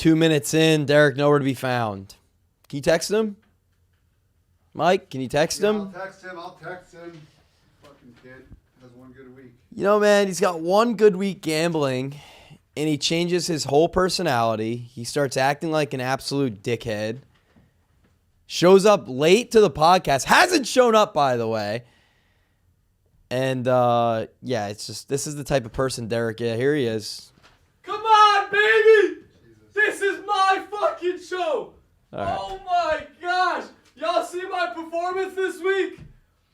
2 minutes in, Derek nowhere to be found. Can you text him? Mike, can you text him? I'll text him. Fucking kid has one good week. You know, man, he's got one good week gambling, and he changes his whole personality. He starts acting like an absolute dickhead. Shows up late to the podcast. Hasn't shown up, by the way. And, yeah, it's just, this is the type of person Derek, yeah, here he is. Come on, baby! This is my fucking show! Right. Oh my gosh! Y'all see my performance this week?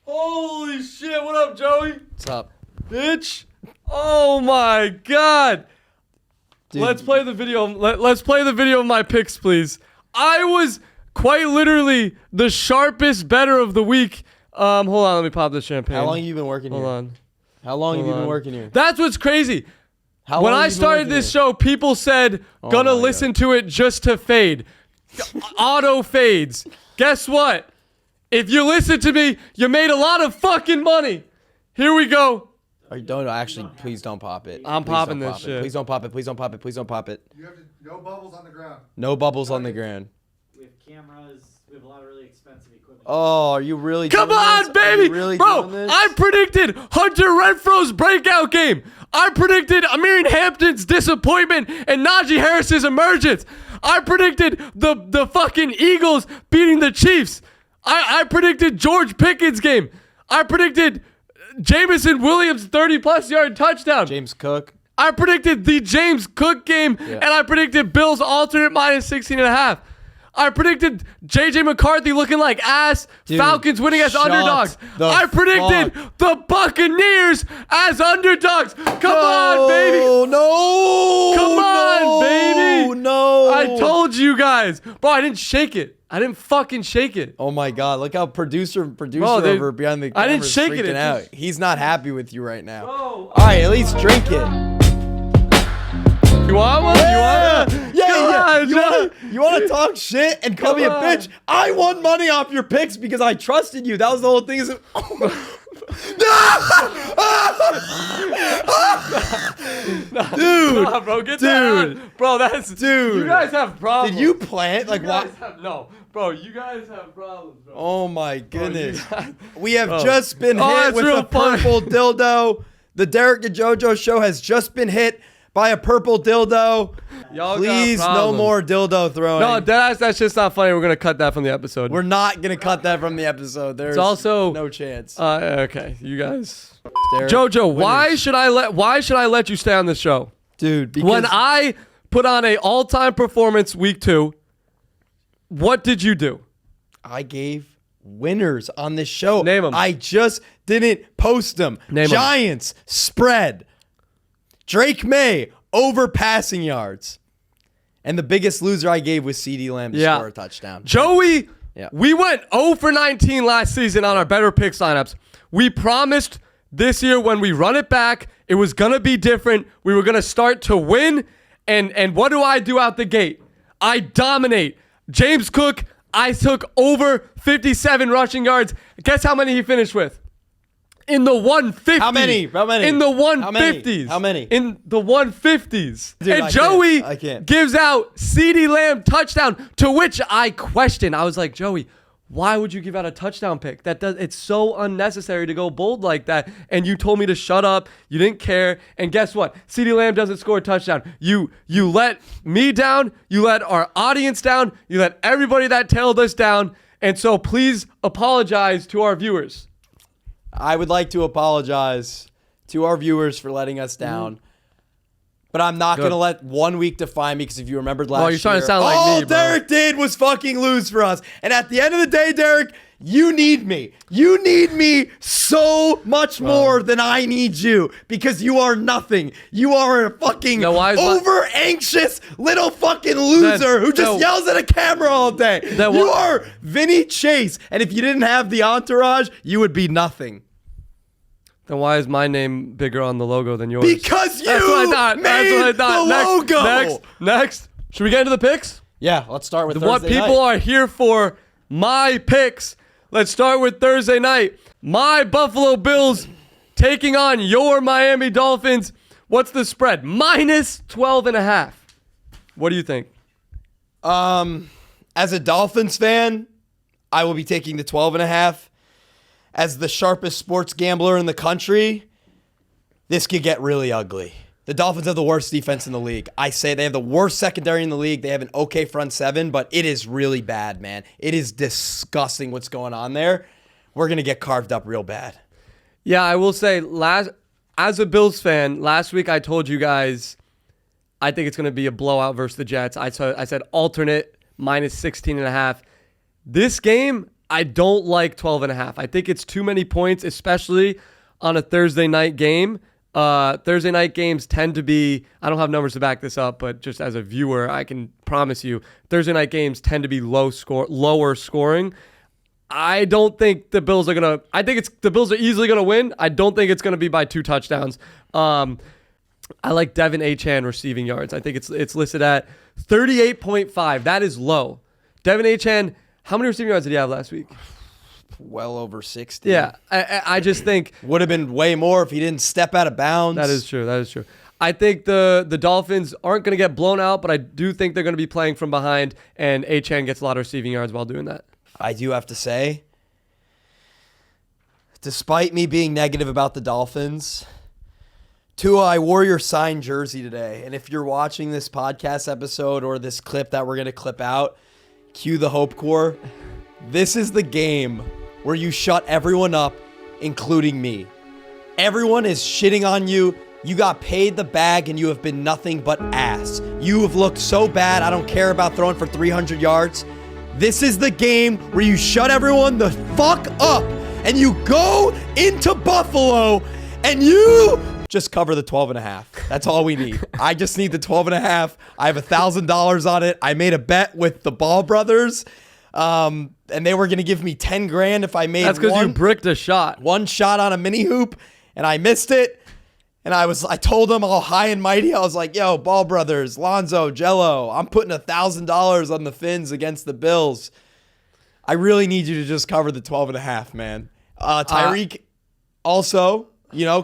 Holy shit, what up, Joey? What's up? Bitch! Oh my god! Dude. Let's play the video. Let's play the video of my picks, please. I was quite literally the sharpest better of the week. Hold on, let me pop this champagne. How long have you been working here? Hold on. How long have you been working here? That's what's crazy. How when long I have you been started working this here? show, people said, gonna listen to it just to fade. Auto fades. Guess what? If you listen to me, you made a lot of fucking money. Here we go. Don't actually. Please don't pop it. I'm Please popping don't this pop it. shit. Please don't pop it. Please don't pop it. Please don't pop it. You have to, no bubbles on the ground. No bubbles on the ground. We have cameras. We have a lot of really expensive equipment. Oh, are you really? Come doing on, this? Are baby. you really Bro, doing this? I predicted Hunter Renfro's breakout game. I predicted Amir Hampton's disappointment and Najee Harris's emergence. I predicted the fucking Eagles beating the Chiefs. I predicted George Pickens' game. I predicted Jameson Williams' 30-plus yard touchdown. James Cook. I predicted the James Cook game, and I predicted Bills alternate minus 16.5. I predicted J.J. McCarthy looking like ass. Dude, Falcons winning as shut underdogs. the I predicted fuck. the Buccaneers as underdogs. Come on, baby. No. Come on, baby. No. I told you guys. Bro, I didn't shake it. I didn't fucking shake it. Oh my God! Look how producer Bro, they- over behind the I didn't camera is shake it, freaking it out. just- He's not happy with you right now. Bro. All right, at least drink it. You want one? Yeah. You want it? You want to talk shit and call me a Come bitch? I won money off your picks because I trusted you. That was the whole thing. Dude, Nah, bro, get that out. Bro, that's... Dude. You guys have problems. did you plan it? Like You what? guys have... No. Bro, you guys have problems, bro. Oh my goodness. guys- We have Oh. just been Oh, hit that's with real a purple dildo. The Derek and Jojo Show has just been hit by a purple dildo. Y'all got Please, no problems. more dildo throwing. No, that's just not funny. We're going to cut that from the episode. We're not going to cut that from the episode. There's also- no chance. Okay, you guys. Derek, Jojo, why winners. should I let you stay on this show? Dude, because When I put on a all-time performance week 2, what did you do? I gave winners on this show. Name 'em. I just didn't post them. Name 'em. Giants spread. Drake May over passing yards. And the biggest loser I gave was CeeDee Lamb to score a touchdown. Joey, Yeah. we went 0 for 19 last season on our better pick lineups. We promised this year when we run it back, it was going to be different. We were going to start to win. And what do I do out the gate? I dominate. James Cook, I took over 57 rushing yards. Guess how many he finished with? In the 150s. How many? How many? In the How many? 150s. How many? In the 150s. Dude, and I Joey can't. gives out CeeDee Lamb touchdown, to which I question. I was like, Joey, why would you give out a touchdown pick? It's so unnecessary to go bold like that. And you told me to shut up. You didn't care. And guess what? CeeDee Lamb doesn't score a touchdown. You let me down. You let our audience down. You let everybody that tailed us down. And so please apologize to our viewers. I would like to apologize to our viewers for letting us down. But I'm not going to let 1 week define me, because if you remembered last year, you're trying to sound like all me, bro. Derek did was fucking lose for us. And at the end of the day, Derek, you need me. You need me so much more than I need you, because you are nothing. You are a fucking Now, why is my- over-anxious little fucking loser who just yells at a camera all day. Then You why- are Vinny Chase. And if you didn't have the entourage, you would be nothing. Then why is my name bigger on the logo than yours? Because you That's what I thought. made That's what I thought. the logo. Next. Should we get into the picks? Yeah, let's start with What Thursday people night. are here for, my picks. Let's start with Thursday night. My Buffalo Bills taking on your Miami Dolphins. What's the spread? -12.5. What do you think? As a Dolphins fan, I will be taking the 12.5. As the sharpest sports gambler in the country, this could get really ugly. The Dolphins have the worst defense in the league. I say they have the worst secondary in the league. They have an okay front seven, but it is really bad, man. It is disgusting what's going on there. We're going to get carved up real bad. Yeah, I will say, as a Bills fan, last week I told you guys I think it's going to be a blowout versus the Jets. I said alternate minus 16.5. This game, I don't like 12.5. I think it's too many points, especially on a Thursday night game. Thursday night games tend to be, I don't have numbers to back this up, but just as a viewer, I can promise you, Thursday night games tend to be lower scoring. I don't think the Bills are going to, the Bills are easily going to win. I don't think it's going to be by 2 touchdowns. I like Devin Achane receiving yards. I think it's listed at 38.5. That is low. Devin Achane, how many receiving yards did he have last week? Well over 60. Yeah, I just think would have been way more if he didn't step out of bounds. That is true. I think the Dolphins aren't going to get blown out, but I do think they're going to be playing from behind, and Achane gets a lot of receiving yards while doing that. I do have to say, despite me being negative about the Dolphins, Tua, I wore your signed jersey today, and if you're watching this podcast episode or this clip that we're going to clip out, cue the Hope Corps. This is the game where you shut everyone up, including me. Everyone is shitting on you. You got paid the bag and you have been nothing but ass. You have looked so bad. I don't care about throwing for 300 yards. This is the game where you shut everyone the fuck up and you go into Buffalo and you just cover the 12.5. That's all we need. I just need the 12.5. I have $1,000 on it. I made a bet with the Ball brothers. And they were going to give me 10 grand if I made That's because you bricked a shot. One shot on a mini hoop, and I missed it. And I told them all high and mighty. I was like, yo, Ball brothers, Lonzo, Jello, I'm putting $1,000 on the Fins against the Bills. I really need you to just cover the 12.5, man. Tyreek also,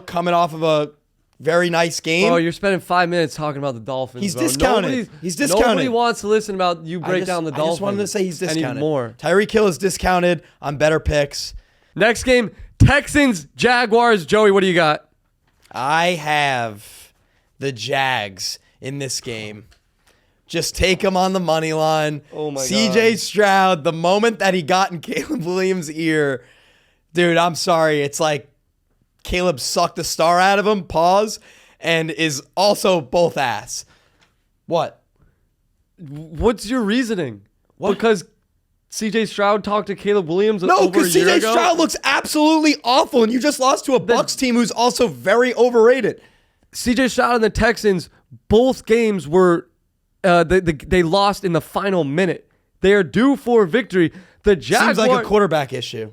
coming off of a very nice game. Oh, you're spending 5 minutes talking about the Dolphins. He's discounted. He's discounted. Nobody wants to listen about you break down the Dolphins. I just wanted to say he's discounted. Anymore. Tyreek Hill is discounted on better picks. Next game, Texans, Jaguars. Joey, what do you got? I have the Jags in this game. Just take him on the money line. Oh my CJ God. Stroud, the moment that he got in Caleb Williams' ear, dude, I'm sorry. It's like Caleb sucked the star out of him, pause, and is also both ass. What? What's your reasoning? What? Because CJ Stroud talked to Caleb Williams No, over a because year CJ ago? Stroud looks absolutely awful, and you just lost to a Bucs team who's also very overrated. CJ Stroud and the Texans, both games were they lost in the final minute. They are due for victory. The Jaguars, Seems like a quarterback issue.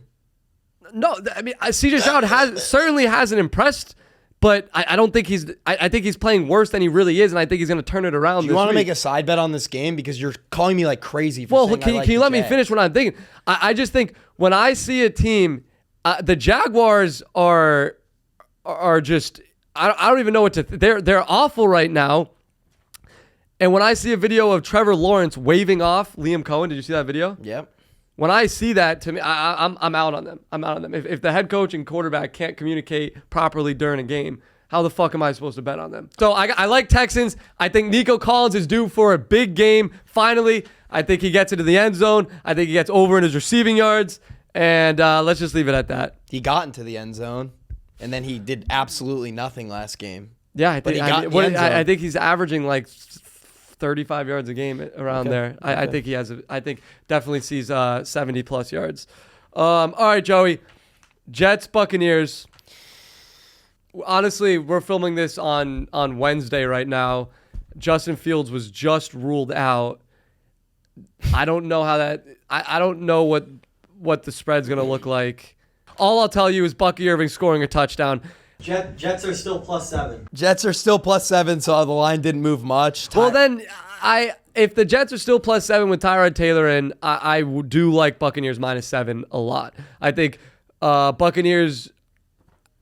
No, I mean CJ Stroud certainly hasn't impressed, but I don't think he's. I think he's playing worse than he really is, and I think he's going to turn it around. Do you want to make a side bet on this game because you're calling me like crazy? For saying Can you let me finish what I'm thinking? I just think when I see a team, the Jaguars are just. I don't even know what to. They're awful right now. And when I see a video of Trevor Lawrence waving off Liam Cohen, did you see that video? Yep. When I see that, to me, I'm out on them. I'm out on them. If the head coach and quarterback can't communicate properly during a game, how the fuck am I supposed to bet on them? So I like Texans. I think Nico Collins is due for a big game. Finally, I think he gets into the end zone. I think he gets over in his receiving yards. And let's just leave it at that. He got into the end zone, and then he did absolutely nothing last game. Yeah, I I think he's averaging like 35 yards a game around there. I think he has. I think definitely sees 70 plus yards. All right, Joey. Jets, Buccaneers. Honestly, we're filming this on Wednesday right now. Justin Fields was just ruled out. I don't know how that. I don't know what the spread's gonna look like. All I'll tell you is Bucky Irving scoring a touchdown. Jets are still +7. Jets are still +7, so the line didn't move much. Well, then if the Jets are still +7 with Tyrod Taylor in, I do like Buccaneers -7 a lot. I think Buccaneers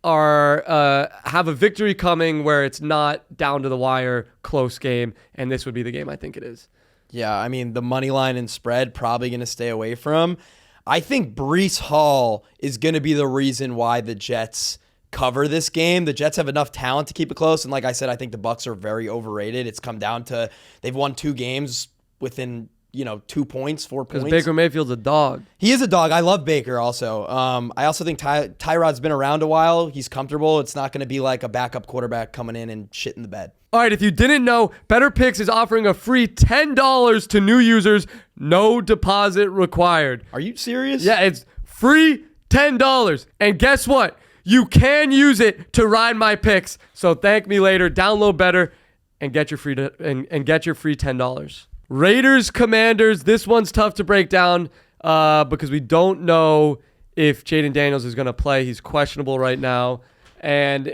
have a victory coming where it's not down to the wire, close game, and this would be the game I think it is. Yeah, I mean, the money line and spread probably going to stay away from. I think Breece Hall is going to be the reason why the Jets cover this game. The Jets have enough talent to keep it close, and like I said, I think the Bucs are very overrated. It's come down to they've won 2 games within 2 points, 4 points. Because Baker Mayfield's a dog. He is a dog. I love Baker also. I also think Tyrod's been around a while. He's comfortable. It's not going to be like a backup quarterback coming in and shit in the bed. All right, if you didn't know, Better Picks is offering a free $10 to new users, no deposit required. Are you serious? Yeah, it's free $10. And guess what? You can use it to ride my picks. So thank me later. Download Better and get your free $10. Raiders, Commanders. This one's tough to break down because we don't know if Jaden Daniels is going to play. He's questionable right now. And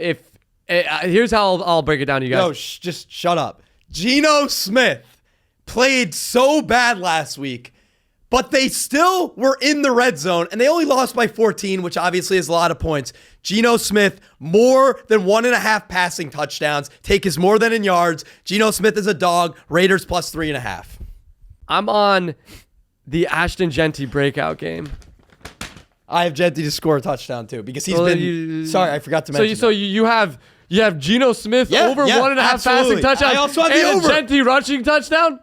here's how I'll break it down to you guys. No, just shut up. Geno Smith played so bad last week, but they still were in the red zone, and they only lost by 14, which obviously is a lot of points. Geno Smith, more than 1.5 passing touchdowns. Take is more than in yards. Geno Smith is a dog. Raiders plus 3.5. I'm on the Ashton Genty breakout game. I have Genty to score a touchdown, too, because he's sorry, I forgot to mention So you have Geno Smith over 1.5 passing touchdowns. I also have the and over. a Genty rushing touchdown?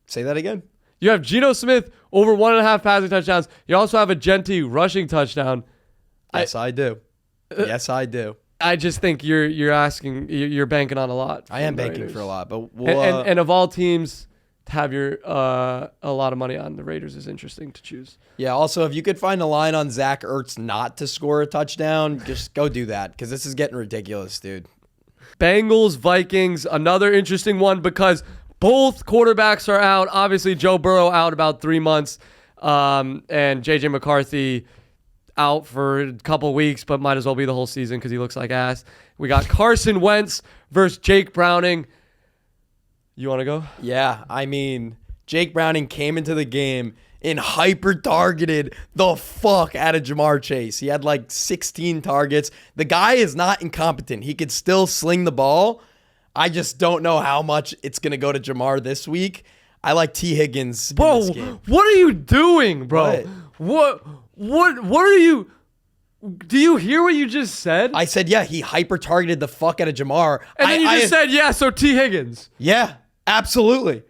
Say that again. You have Geno Smith over 1.5 passing touchdowns. You also have a Genty rushing touchdown. Yes, I do. Yes, I do. I just think you're banking on a lot. I am banking for a lot, but we'll, and of all teams to have a lot of money on, the Raiders is interesting to choose. Yeah, also, if you could find a line on Zach Ertz not to score a touchdown, just go do that, because this is getting ridiculous, dude. Bengals, Vikings, another interesting one because both quarterbacks are out. Obviously, Joe Burrow out about 3 months, and J.J. McCarthy out for a couple weeks, but might as well be the whole season because he looks like ass. We got Carson Wentz versus Jake Browning. You want to go? Yeah, I mean, Jake Browning came into the game and hyper-targeted the fuck out of Jamar Chase. He had like 16 targets. The guy is not incompetent. He could still sling the ball. I just don't know how much it's going to go to Jamar this week. I like T. Higgins in this game. What are you doing, bro? What are you... Do you hear what you just said? I said, yeah, he hyper-targeted the fuck out of Jamar. And then you just said, yeah, so T. Higgins. Yeah, absolutely.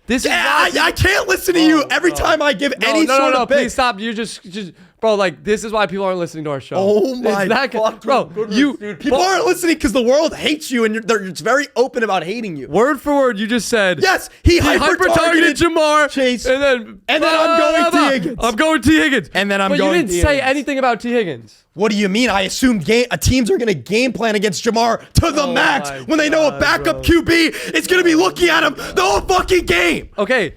This is I can't listen to you every time I give any sort of pick. Please stop. You just bro, like, this is why people aren't listening to our show. Oh my God, bro, dude. People aren't listening because the world hates you and it's very open about hating you. Word for word, you just said. Yes, he hyper-targeted Jamar Chase. And then I'm going T. Higgins. I'm going T. Higgins. And then but going you didn't say anything about T. Higgins. What do you mean? I assume teams are going to game plan against Jamar to the max when they know a backup QB is going to be looking at him the whole fucking game. Okay.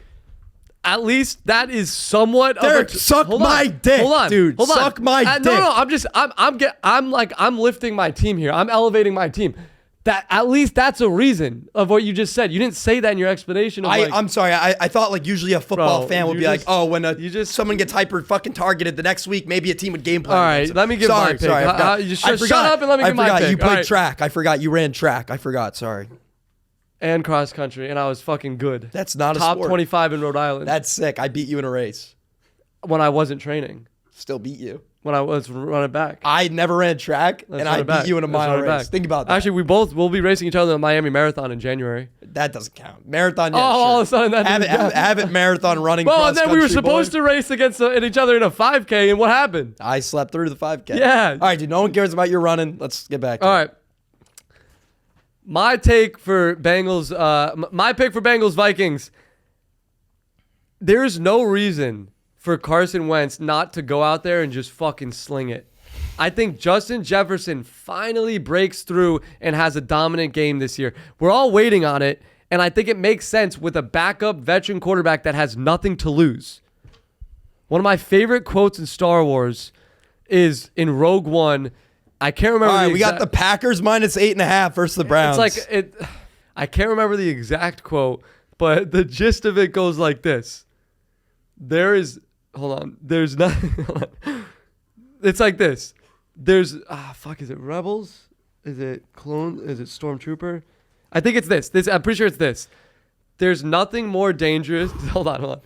At least that is somewhat Derek, of a... suck my dick, dude. Hold on. Suck my dick. No, I'm lifting my team here. I'm elevating my team. That at least that's a reason of what you just said. You didn't say that in your explanation. I'm sorry. I thought like usually a football fan would be like, oh, when someone gets hyper fucking targeted the next week, maybe a team would game plan. All right, let me give my pick. Sorry, I forgot. Shut up and let me give my pick. You played track. I forgot you ran track. I forgot. Sorry. And cross country, and I was fucking good. That's not a top sport. 25 in Rhode Island. That's sick. I beat you in a race. When I wasn't training. Still beat you. When I was running back. I never ran track, and I beat you in a mile race. Think about that. Actually, we'll be racing each other in the Miami Marathon in January. That doesn't count. Marathon, yeah, all of a sudden that have it marathon running. Well, and then we were supposed to race against each other in a 5K, and what happened? I slept through the 5K. Yeah. All right, dude. No one cares about your running. Let's get back to it. All right. My take for Bengals, my pick for Bengals Vikings. There's no reason for Carson Wentz not to go out there and just fucking sling it. I think Justin Jefferson finally breaks through and has a dominant game this year. We're all waiting on it, and I think it makes sense with a backup veteran quarterback that has nothing to lose. One of my favorite quotes in Star Wars is in Rogue One. I can't remember. All right, we got the Packers minus 8.5 versus the Browns. It's like I can't remember the exact quote, but the gist of it goes like this: There's nothing. It's like this. Is it Rebels? Is it Clone? Is it Stormtrooper? I think it's this. I'm pretty sure it's this. There's nothing more dangerous. Hold on.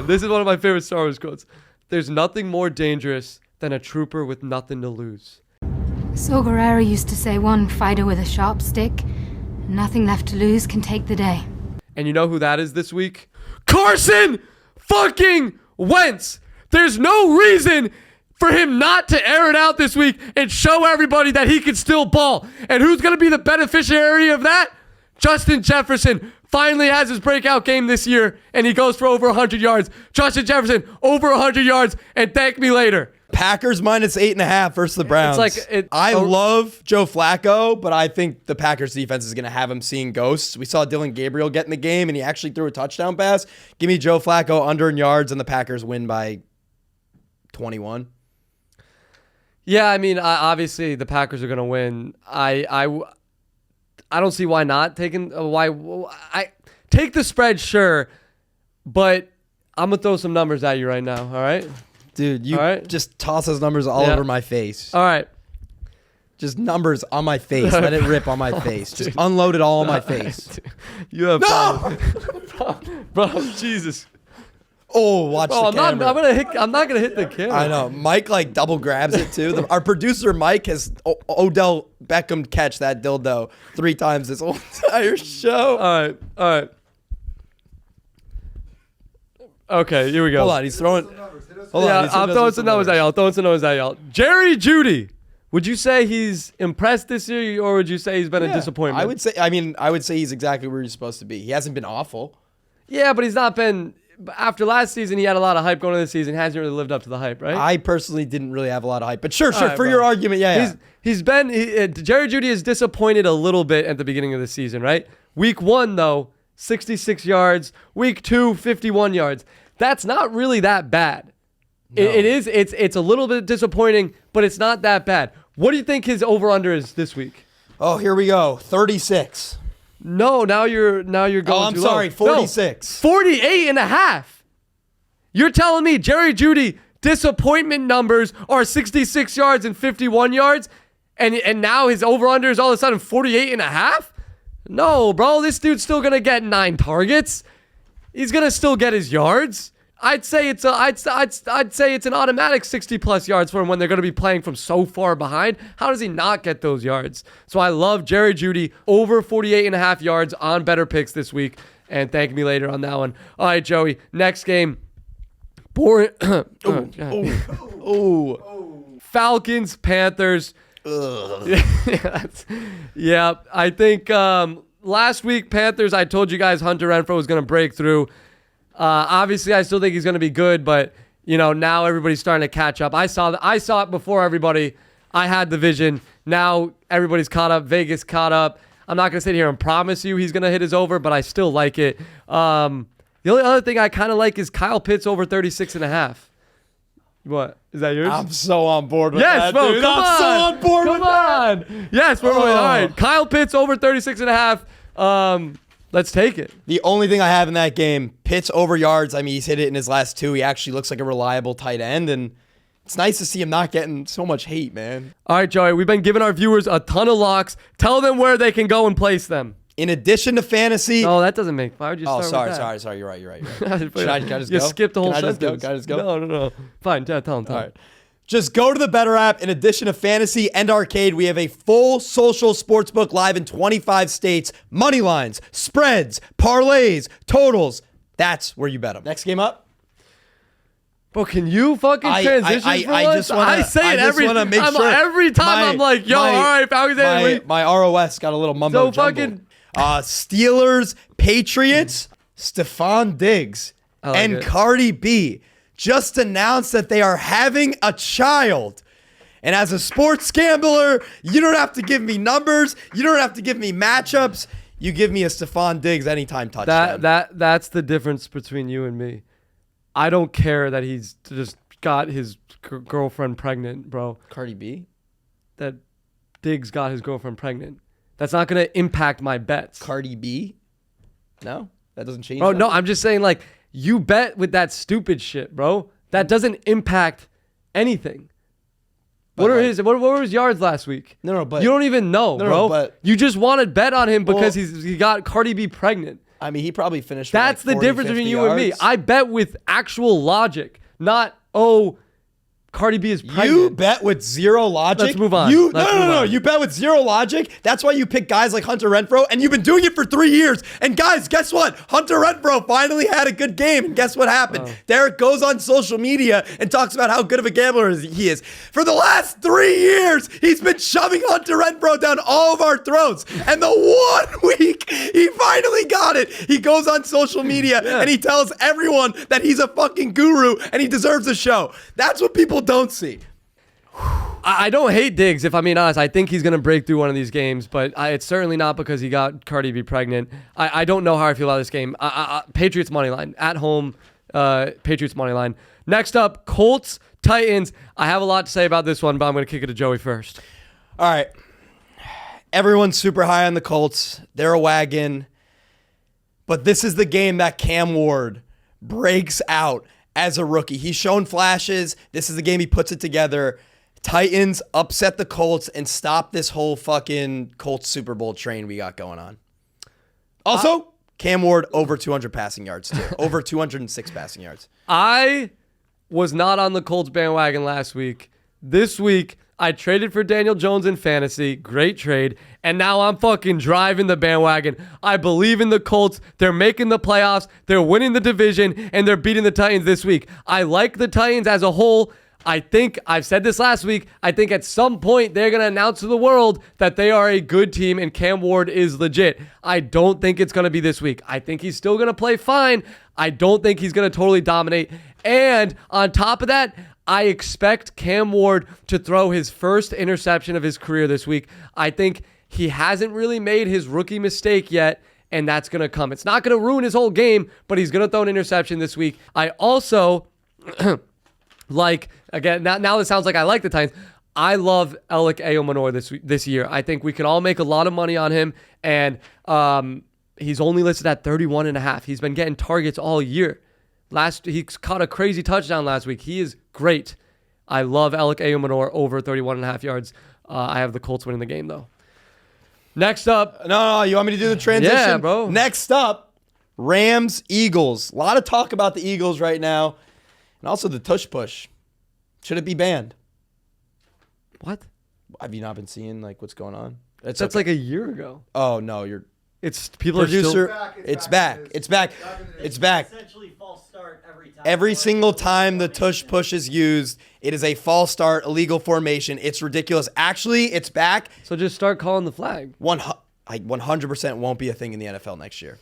This is one of my favorite Star Wars quotes. There's nothing more dangerous than a trooper with nothing to lose. Saw Gerrera used to say one fighter with a sharp stick, nothing left to lose, can take the day. And you know who that is this week? Carson fucking Wentz. There's no reason for him not to air it out this week and show everybody that he can still ball. And who's going to be the beneficiary of that? Justin Jefferson finally has his breakout game this year, and he goes for over 100 yards. Justin Jefferson, over 100 yards, and thank me later. Packers minus 8.5 versus the Browns. I love Joe Flacco, but I think the Packers defense is going to have him seeing ghosts. We saw Dylan Gabriel get in the game, and he actually threw a touchdown pass. Give me Joe Flacco under in yards, and the Packers win by 21. Yeah, I mean, obviously the Packers are going to win. I don't see why not taking I take the spread, sure, but I'm gonna throw some numbers at you right now. All right, dude, you right? Just toss those numbers all over my face. All right, just numbers on my face. Let it rip on my face. Just unload it all on my face. You have no, bro. Jesus. Oh, watch the camera. I'm not gonna hit the camera. I know. Mike like double grabs it too. Our producer Mike has Odell Beckham catch that dildo 3 times this whole entire show. All right. Okay, here we go. Hold on, he's throwing. I'm throwing some numbers at y'all. Jerry Jeudy. Would you say he's impressed this year, or would you say he's been a disappointment? I would say he's exactly where he's supposed to be. He hasn't been awful. Yeah, but he's not been. After last season, he had a lot of hype going into the season. Hasn't really lived up to the hype, right? I personally didn't really have a lot of hype, but sure, right, for your argument, yeah. Jerry Jeudy is disappointed a little bit at the beginning of the season, right? Week 1, though, 66 yards. Week 2, 51 yards. That's not really that bad. No. It's a little bit disappointing, but it's not that bad. What do you think his over-under is this week? Oh, here we go. 36. No, now you're going Oh, I'm too sorry, low. 46. No, 48.5. You're telling me Jerry Jeudy disappointment numbers are 66 yards and 51 yards, and now his over-under is all of a sudden 48.5? No, bro, this dude's still gonna get 9 targets. He's gonna still get his yards. I'd say it's an automatic 60+ yards for him when they're going to be playing from so far behind. How does he not get those yards? So I love Jerry Jeudy over 48.5 yards on better picks this week. And thank me later on that one. All right, Joey. Next game. Falcons, Panthers. Yeah, I think last week, Panthers, I told you guys Hunter Renfrow was going to break through. Obviously, I still think he's going to be good, but now everybody's starting to catch up. I saw it before everybody. I had the vision. Now everybody's caught up. Vegas caught up. I'm not going to sit here and promise you he's going to hit his over, but I still like it. The only other thing I kind of like is Kyle Pitts over 36.5. What? Is that yours? I'm so on board with yes, that, bro, dude. Come I'm on. so on board with that. Come on. Yes, we're all right. Kyle Pitts over 36.5. Let's take it. The only thing I have in that game, Pitts over yards. I mean, he's hit it in his last 2. He actually looks like a reliable tight end, and it's nice to see him not getting so much hate, man. All right, Joey, we've been giving our viewers a ton of locks. Tell them where they can go and place them. In addition to fantasy. No, that doesn't make. Why would you start with that? Sorry. You're right. Can I just you go? skipped the whole Can I sentence. Can I just go? No. Fine, tell them. All right. Just go to the BETR app. In addition to fantasy and arcade, we have a full social sportsbook live in 25 states. Money lines, spreads, parlays, totals. That's where you bet them. Next game up. Bro, can you fucking transition for us? I say it every time. I'm like, yo, all right, Falcons. My ROS got a little mumbo jumbo. Steelers, Patriots, Stephon Diggs, and Cardi B just announced that they are having a child. And as a sports gambler, you don't have to give me numbers. You don't have to give me matchups. You give me a Stephon Diggs anytime touchdown. That's the difference between you and me. I don't care that he's just got his girlfriend pregnant, bro. Cardi B? That Diggs got his girlfriend pregnant. That's not going to impact my bets. Cardi B? No? That doesn't change no, I'm just saying, like, you bet with that stupid shit, bro. That doesn't impact anything. What were his yards last week? No, but you don't even know, bro. But you just want to bet on him because he got Cardi B pregnant. I mean, he probably finished. That's with like the 40, difference 50 between you and me. yards. I bet with actual logic, not, Cardi B is pregnant. You bet with zero logic. Let's move on. You Let's move no. on. You bet with zero logic. That's why you pick guys like Hunter Renfrow, and you've been doing it for 3 years. And guys, guess what? Hunter Renfrow finally had a good game, and guess what happened? Derek goes on social media and talks about how good of a gambler he is. For the last 3 years, he's been shoving Hunter Renfrow down all of our throats. And the 1 week he finally got it, he goes on social media and he tells everyone that he's a fucking guru and he deserves a show. That's what people don't see. I don't hate Diggs, if I'm being honest. I think he's going to break through one of these games, but it's certainly not because he got Cardi B pregnant. I don't know how I feel about this game. Patriots money line. At home, Patriots money line. Next up, Colts, Titans. I have a lot to say about this one, but I'm going to kick it to Joey first. All right. Everyone's super high on the Colts. They're a wagon. But this is the game that Cam Ward breaks out as a rookie. He's shown flashes. This is the game he puts it together. Titans upset the Colts and stop this whole fucking Colts Super Bowl train we got going on. Also, Cam Ward over 200 passing yards too. Over 206 passing yards. I was not on the Colts bandwagon last week. This week, I traded for Daniel Jones in fantasy. Great trade. And now I'm fucking driving the bandwagon. I believe in the Colts. They're making the playoffs. They're winning the division. And they're beating the Titans this week. I like the Titans as a whole. I think, I've said this last week, I think at some point they're going to announce to the world that they are a good team and Cam Ward is legit. I don't think it's going to be this week. I think he's still going to play fine. I don't think he's going to totally dominate. And on top of that, I expect Cam Ward to throw his first interception of his career this week. I think he hasn't really made his rookie mistake yet, and that's going to come. It's not going to ruin his whole game, but he's going to throw an interception this week. I also... again, now it sounds like I like the Titans. I love Alec Eomanor this year. I think we can all make a lot of money on him, and he's only listed at 31.5. He's been getting targets all year. He caught a crazy touchdown last week. He is great. I love Alec Eomanor over 31.5 yards. I have the Colts winning the game, though. Next up. No, you want me to do the transition? Yeah, bro. Next up, Rams, Eagles. A lot of talk about the Eagles right now. And also the tush push. Should it be banned? What? Have you not been seeing like what's going on? That's like a year ago. Oh no, you're People producer. are still. It's back. It's back. It's back. Essentially false start every time. Every single time the tush push is used, it is a false start, illegal formation. It's ridiculous. Actually, it's back. So just start calling the flag. 100% won't be a thing in the NFL next year.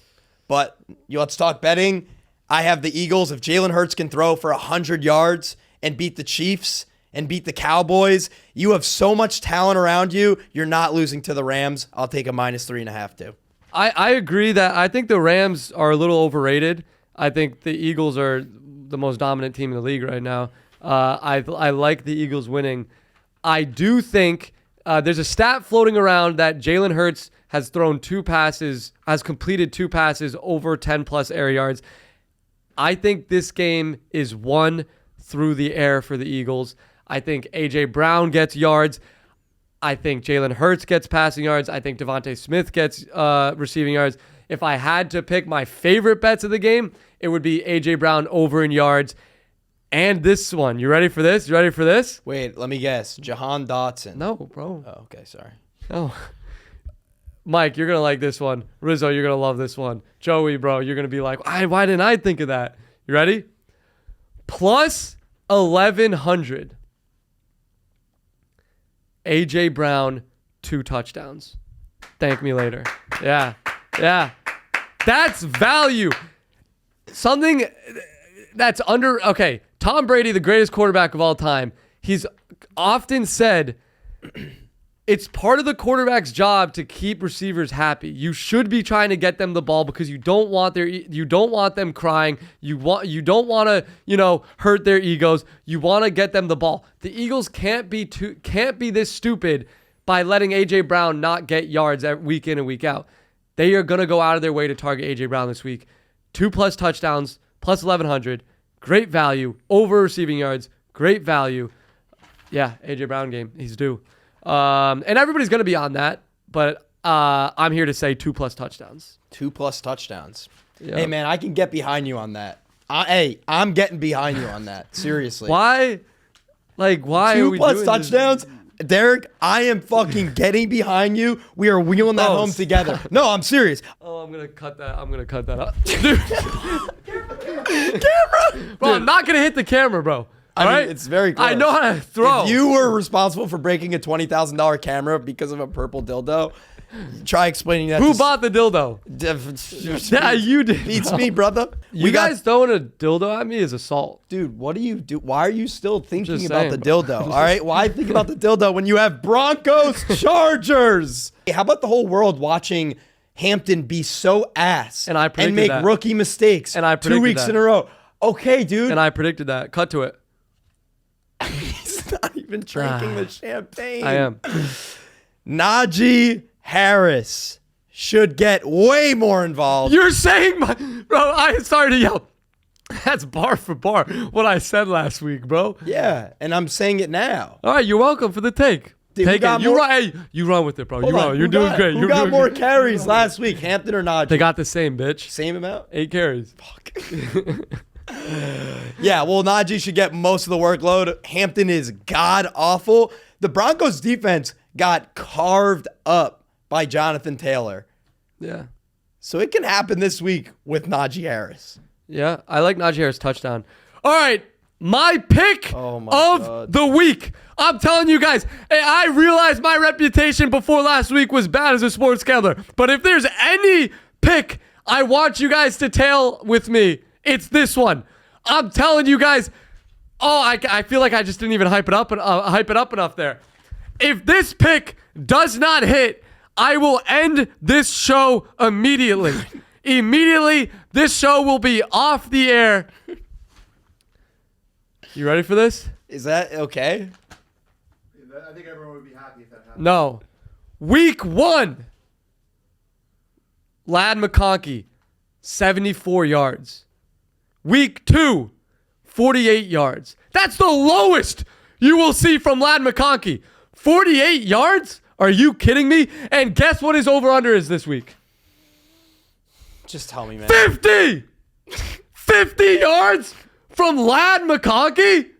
But let's talk betting. I have the Eagles. If Jalen Hurts can throw for 100 yards and beat the Chiefs and beat the Cowboys, you have so much talent around you, you're not losing to the Rams. I'll take a -3.5 too. I agree that I think the Rams are a little overrated. I think the Eagles are the most dominant team in the league right now. I like the Eagles winning. I do think there's a stat floating around that Jalen Hurts has completed 2 passes over 10+ air yards. I think this game is won through the air for the Eagles. I think A.J. Brown gets yards. I think Jalen Hurts gets passing yards. I think Devontae Smith gets receiving yards. If I had to pick my favorite bets of the game, it would be A.J. Brown over in yards. And this one. You ready for this? Wait, let me guess. Jahan Dotson. No, bro. Oh, okay, sorry. No. Mike, you're going to like this one. Rizzo, you're going to love this one. Joey, bro, you're going to be like, why didn't I think of that? You ready? Plus 1,100. A.J. Brown, 2 touchdowns. Thank me later. Yeah. That's value. Something that's under... Okay, Tom Brady, the greatest quarterback of all time. He's often said... It's part of the quarterback's job to keep receivers happy. You should be trying to get them the ball because you don't want them crying. You don't want to, hurt their egos. You want to get them the ball. The Eagles can't be this stupid by letting A.J. Brown not get yards week in and week out. They are going to go out of their way to target A.J. Brown this week. 2+ touchdowns, plus 1,100. Great value. Over receiving yards. Great value. Yeah, A.J. Brown game. He's due. And everybody's going to be on that, but I'm here to say 2+ touchdowns. 2+ touchdowns. Yeah. Hey, man, I can get behind you on that. I'm getting behind you on that. Seriously. Why? Like, why are 2+ we doing touchdowns? Derek, I am fucking getting behind you. We are wheeling that home together. No, I'm serious. Oh, I'm gonna cut that up. Dude. Camera! Bro, I'm not gonna hit the camera, bro. I mean, Alright? it's very close. I know how to throw. If you were responsible for breaking a $20,000 camera because of a purple dildo, try explaining that. Who bought the dildo? Yeah, you did. Beats me, brother. You guys throwing a dildo at me is assault. Dude, what do you do? Why are you still thinking just about saying, the bro. dildo? All right, why think about the dildo when you have Broncos Chargers? Hey, how about the whole world watching Hampton be so ass And I predicted make that. rookie mistakes And I 2 predicted weeks that. in a row? Okay, dude. And I predicted that. Cut to it. He's not even drinking the champagne. I am. Najee Harris should get way more involved. You're saying bro, I'm sorry to yell. That's bar for bar what I said last week, bro. Yeah, and I'm saying it now. All right, you're welcome for the take. Dude, who Take got it. You more- run, hey, you run with it, bro. Hold You on, run. who You're doing got- great. Who You're got doing more great. carries last week, Hampton or Najee? They got the same, bitch. Same amount? 8 carries. Yeah, well, Najee should get most of the workload. Hampton is god awful. The Broncos defense got carved up by Jonathan Taylor. Yeah. So it can happen this week with Najee Harris. Yeah, I like Najee Harris touchdown. All right, my pick Oh my of God. the week. I'm telling you guys, hey, I realized my reputation before last week was bad as a sports gambler. But if there's any pick I want you guys to tail with me, it's this one. I'm telling you guys. Oh, I feel like I just didn't even hype it up enough there. If this pick does not hit, I will end this show immediately. Immediately, this show will be off the air. You ready for this? Is that okay? I think everyone would be happy if that happened. No. Week 1. Lad McConkey, 74 yards. Week 2, 48 yards. That's the lowest you will see from Lad McConkey. 48 yards? Are you kidding me? And guess what his over-under is this week? Just tell me, man. 50! 50 yards from Lad McConkey?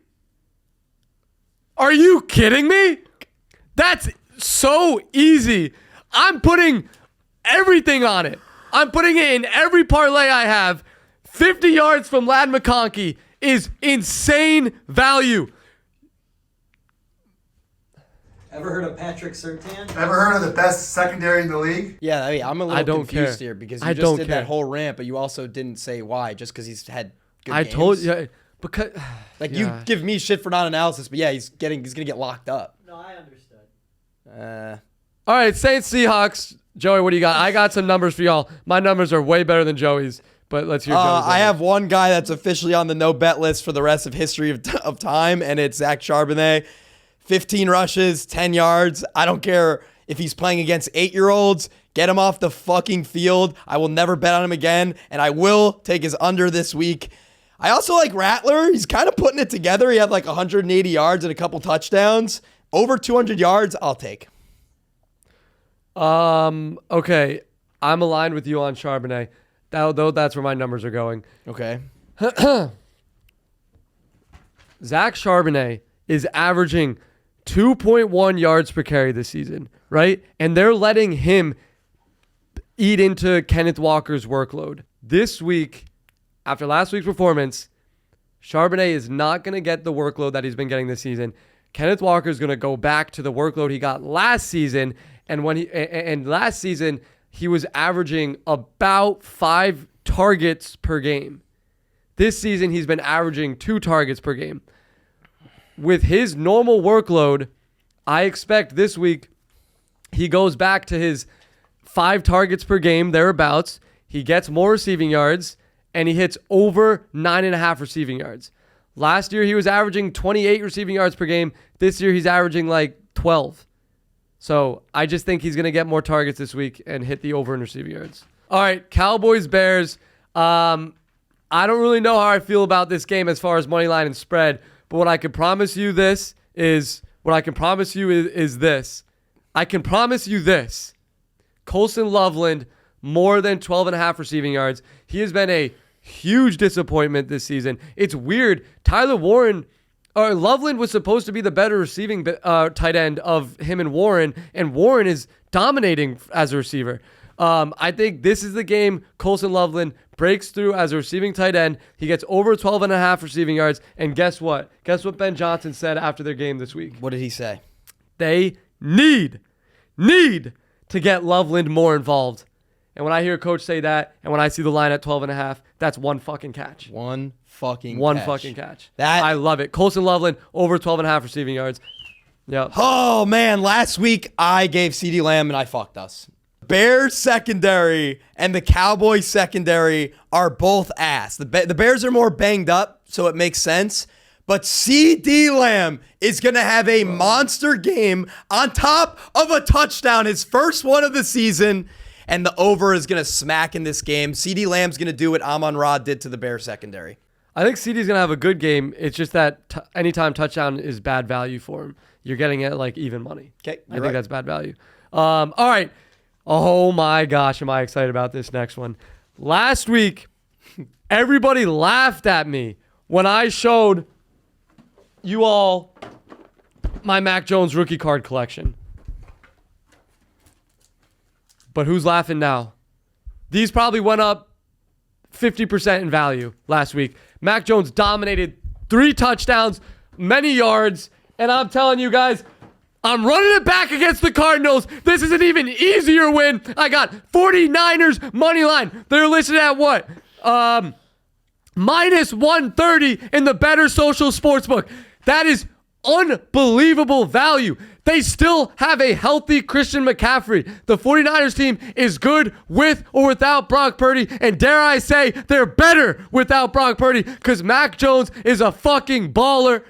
Are you kidding me? That's so easy. I'm putting everything on it. I'm putting it in every parlay I have. 50 yards from Lad McConkey is insane value. Ever heard of Patrick Surtain? Ever heard of the best secondary in the league? Yeah, I mean, I'm a I little don't confused care. here because I you just don't did care. that whole rant, but you also didn't say why, just because he's had good I games. told you because Like, yeah. you give me shit for non-analysis, but yeah, he's going to get locked up. No, I understood. All right, Saints Seahawks. Joey, what do you got? I got some numbers for y'all. My numbers are way better than Joey's, but let's hear Joey's. I have one guy that's officially on the no-bet list for the rest of history of time, and it's Zach Charbonnet. 15 rushes, 10 yards. I don't care if he's playing against 8-year-olds. Get him off the fucking field. I will never bet on him again, and I will take his under this week. I also like Rattler. He's kind of putting it together. He had like 180 yards and a couple touchdowns. Over 200 yards, I'll take. Okay. I'm aligned with you on Charbonnet. Though that's where my numbers are going. Okay. Zach Charbonnet is averaging 2.1 yards per carry this season, right? And they're letting him eat into Kenneth Walker's workload. This week, after last week's performance, Charbonnet is not going to get the workload that he's been getting this season. Kenneth Walker is going to go back to the workload he got last season, and last season he was averaging about 5 targets per game. This season he's been averaging 2 targets per game. With his normal workload, I expect this week he goes back to his 5 targets per game, thereabouts. He gets more receiving yards, and he hits over 9.5 receiving yards. Last year, he was averaging 28 receiving yards per game. This year, he's averaging like 12. So I just think he's going to get more targets this week and hit the over in receiving yards. All right, Cowboys, Bears. I don't really know how I feel about this game as far as money line and spread, but what I can promise you is this. I can promise you this. Colson Loveland more than 12.5 receiving yards. He has been a huge disappointment this season. It's weird. Loveland was supposed to be the better receiving tight end of him and Warren is dominating as a receiver. I think this is the game Colson Loveland breaks through as a receiving tight end. He gets over 12.5 receiving yards. And guess what? Guess what Ben Johnson said after their game this week? What did he say? They need to get Loveland more involved. And when I hear a coach say that, and when I see the line at 12.5, that's one fucking catch. One fucking catch. I love it. Colson Loveland, over 12.5 receiving yards. Yep. Oh, man. Last week, I gave CeeDee Lamb, and I fucked us. Bears secondary and the Cowboys secondary are both ass. The Bears are more banged up, so it makes sense. But CeeDee Lamb is going to have a monster game on top of a touchdown, his first one of the season. And the over is going to smack in this game. CeeDee Lamb's going to do what Amon-Ra did to the Bears secondary. I think CeeDee's going to have a good game. It's just that anytime touchdown is bad value for him. You're getting it like even money. Okay, I think that's bad value. All right. Oh my gosh, am I excited about this next one. Last week, everybody laughed at me when I showed you all my Mac Jones rookie card collection. But who's laughing now? These probably went up 50% in value last week. Mac Jones dominated 3 touchdowns, many yards, and I'm telling you guys, I'm running it back against the Cardinals. This is an even easier win. I got 49ers money line. They're listed at what? Minus 130 in the Better Social Sportsbook. That is unbelievable value. They still have a healthy Christian McCaffrey. The 49ers team is good with or without Brock Purdy. And dare I say, they're better without Brock Purdy because Mac Jones is a fucking baller.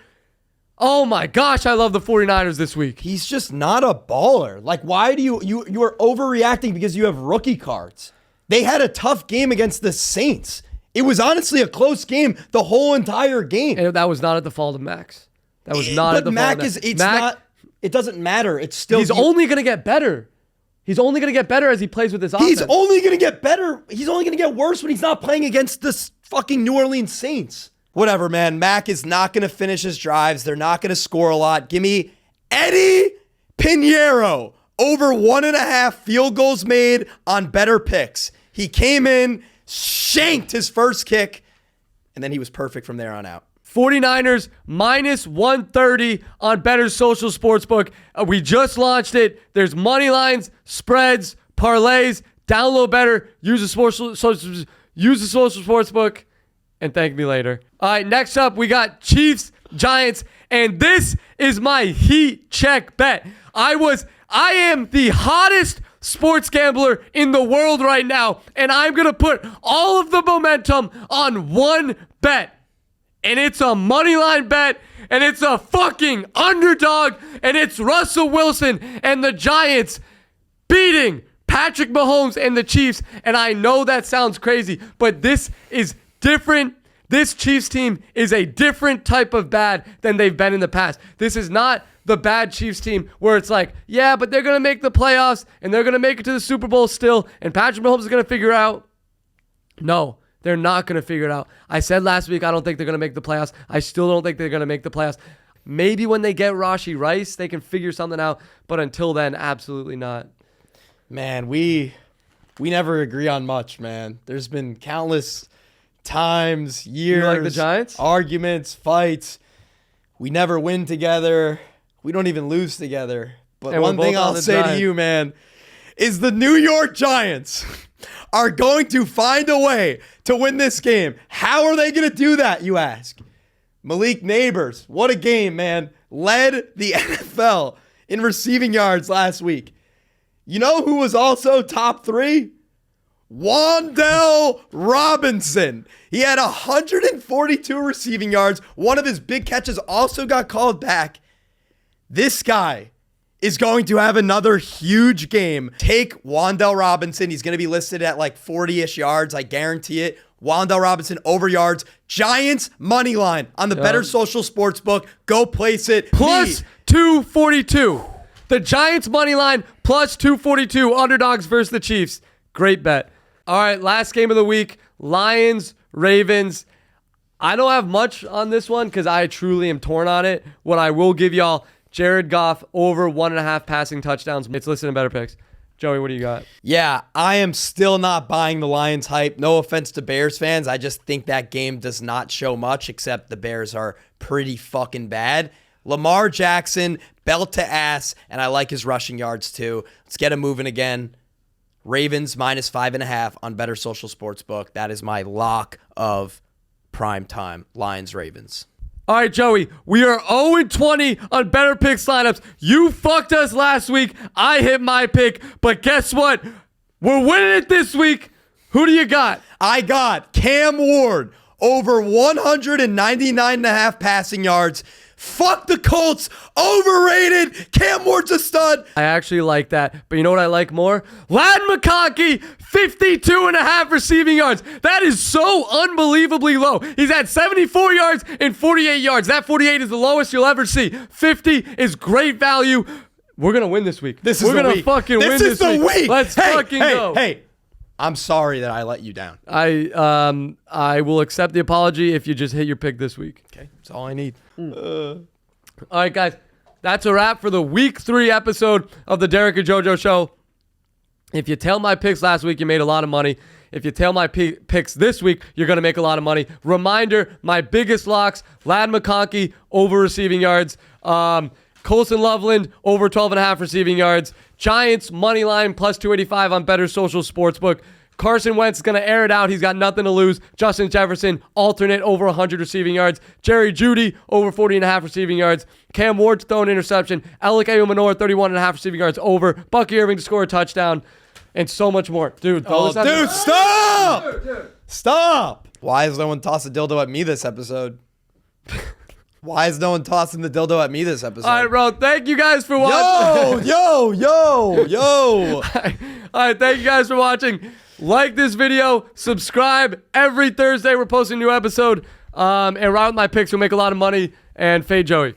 Oh my gosh, I love the 49ers this week. He's just not a baller. Like, why do you are overreacting because you have rookie cards? They had a tough game against the Saints. It was honestly a close game the whole entire game. And that was not at the fault of Max. That was not at the fault of Max. It doesn't matter. It's still. He's only going to get better. He's only going to get better as he plays with his offense. He's only going to get better. He's only going to get worse when he's not playing against the fucking New Orleans Saints. Whatever, man. Mac is not going to finish his drives. They're not going to score a lot. Give me Eddie Pinheiro over 1.5 field goals made on better picks. He came in, shanked his first kick, and then he was perfect from there on out. 49ers minus 130 on Better Social Sportsbook. We just launched it. There's money lines, spreads, parlays. Download Better. Use the social sportsbook, and thank me later. All right, next up we got Chiefs Giants, and this is my heat check bet. I am the hottest sports gambler in the world right now, and I'm gonna put all of the momentum on one bet. And it's a money line bet, and it's a fucking underdog, and it's Russell Wilson and the Giants beating Patrick Mahomes and the Chiefs. And I know that sounds crazy, but this is different. This Chiefs team is a different type of bad than they've been in the past. This is not the bad Chiefs team where it's like, yeah, but they're going to make the playoffs, and they're going to make it to the Super Bowl still, and Patrick Mahomes is going to figure out. No. They're not going to figure it out. I said last week I don't think they're going to make the playoffs. I still don't think they're going to make the playoffs. Maybe when they get Rashee Rice, they can figure something out. But until then, absolutely not. Man, we never agree on much, man. There's been countless times, years, you like the Giants? Arguments, fights. We never win together. We don't even lose together. But and one thing I'll say to you, man, is the New York Giants are going to find a way to win this game. How are they going to do that, you ask? Malik Neighbors, what a game, man. Led the NFL in receiving yards last week. You know who was also top 3? Wan'Dale Robinson. He had 142 receiving yards. One of his big catches also got called back. This guy is going to have another huge game. Take Wan'Dale Robinson. He's going to be listed at like 40-ish yards. I guarantee it. Wan'Dale Robinson over yards. Giants money line on the Better Social Sportsbook. Go place it. Plus 242. The Giants money line plus 242. Underdogs versus the Chiefs. Great bet. All right, last game of the week. Lions, Ravens. I don't have much on this one because I truly am torn on it. What I will give y'all, Jared Goff over 1.5 passing touchdowns. It's listed in Better Picks. Joey, what do you got? Yeah, I am still not buying the Lions hype. No offense to Bears fans. I just think that game does not show much, except the Bears are pretty fucking bad. Lamar Jackson, belt to ass, and I like his rushing yards too. Let's get him moving again. Ravens minus 5.5 on Better Social Sportsbook. That is my lock of prime time. Lions, Ravens. All right, Joey, we are 0-20 on Better Picks lineups. You fucked us last week. I hit my pick, but guess what? We're winning it this week. Who do you got? I got Cam Ward over 199.5 passing yards. Fuck the Colts. Overrated. Cam Ward's a stud. I actually like that. But you know what I like more? Ladd McConkey, 52.5 receiving yards. That is so unbelievably low. He's at 74 yards and 48 yards. That 48 is the lowest you'll ever see. 50 is great value. We're going to win this week. We're going to fucking win this week. This is the week. Let's fucking go. Hey, I'm sorry that I let you down. I will accept the apology if you just hit your pick this week. Okay, that's all I need. All right, guys. That's a wrap for the week 3 episode of the Derek and Jojo Show. If you tail my picks last week, you made a lot of money. If you tail my picks this week, you're going to make a lot of money. Reminder, my biggest locks, Ladd McConkey over receiving yards. Colson Loveland over 12.5 receiving yards. Giants money line plus 285 on Better Social Sportsbook. Carson Wentz is going to air it out. He's got nothing to lose. Justin Jefferson, alternate, over 100 receiving yards. Jerry Jeudy, over 40.5 receiving yards. Cam Ward's thrown interception. Alec Ayumanor, 31.5 receiving yards, over. Bucky Irving to score a touchdown. And so much more. Dude, Stop! Stop! Why is no one tossing a dildo at me this episode? Why is no one tossing the dildo at me this episode? All right, bro. Thank you guys for watching. Yo! All right, thank you guys for watching. Like this video. Subscribe. Every Thursday, we're posting a new episode. And route my picks. We'll make a lot of money. And fade Joey.